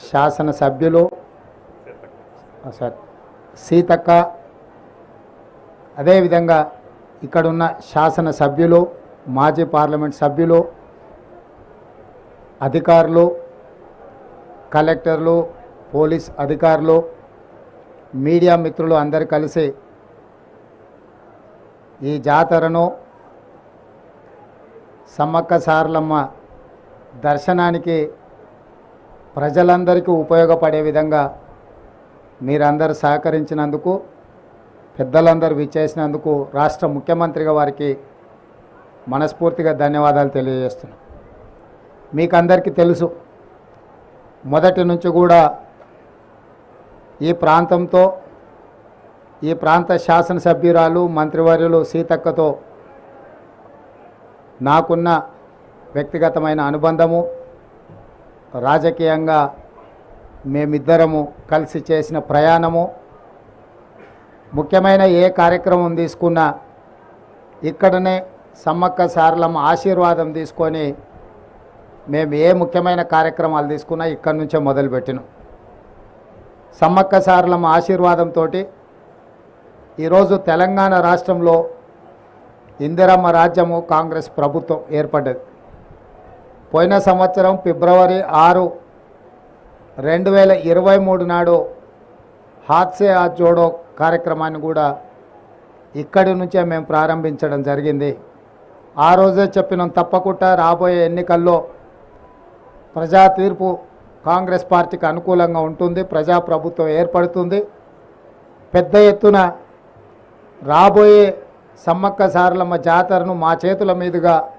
శాసనసభ్యులు సార్ సీతక్క, అదేవిధంగా ఇక్కడున్న శాసనసభ్యులు, మాజీ పార్లమెంట్ సభ్యులు, అధికారులు, కలెక్టర్లు, పోలీస్ అధికారులు, మీడియా మిత్రులు అందరూ కలిసి ఈ జాతరను సమ్మక్క సారలమ్మ దర్శనానికి ప్రజలందరికీ ఉపయోగపడే విధంగా మీరందరూ సహకరించినందుకు, పెద్దలందరూ విచ్చేసినందుకు రాష్ట్ర ముఖ్యమంత్రిగా వారికి మనస్ఫూర్తిగా ధన్యవాదాలు తెలియజేస్తున్నాం. మీకు అందరికీ తెలుసు, మొదటి నుంచి కూడా ఈ ప్రాంతంతో, ఈ ప్రాంత శాసనసభ్యురాలు మంత్రివర్యులు సీతక్కతో నాకున్న వ్యక్తిగతమైన అనుబంధము, రాజకీయంగా మేమిద్దరము కలిసి చేసిన ప్రయాణము, ముఖ్యమైన ఏ కార్యక్రమం తీసుకున్నా ఇక్కడనే సమ్మక్క సారలమ్మ ఆశీర్వాదం తీసుకొని మేము ఏ ముఖ్యమైన కార్యక్రమాలు తీసుకున్నా ఇక్కడి నుంచే మొదలుపెట్టినాం. సమ్మక్క సారలమ్మ ఆశీర్వాదంతో ఈరోజు తెలంగాణ రాష్ట్రంలో ఇందిరమ్మ రాజ్యము కాంగ్రెస్ ప్రభుత్వం ఏర్పడ్డది. పోయిన సంవత్సరం ఫిబ్రవరి 6, 2023 నాడు హాత్సే హాత్ జోడో కార్యక్రమాన్ని కూడా ఇక్కడి నుంచే మేము ప్రారంభించడం జరిగింది. ఆ రోజే చెప్పినాం, తప్పకుండా రాబోయే ఎన్నికల్లో ప్రజా తీర్పు కాంగ్రెస్ పార్టీకి అనుకూలంగా ఉంటుంది, ప్రజాప్రభుత్వం ఏర్పడుతుంది, పెద్ద ఎత్తున రాబోయే సమ్మక్క సారలమ్మ జాతరను మా చేతుల మీదుగా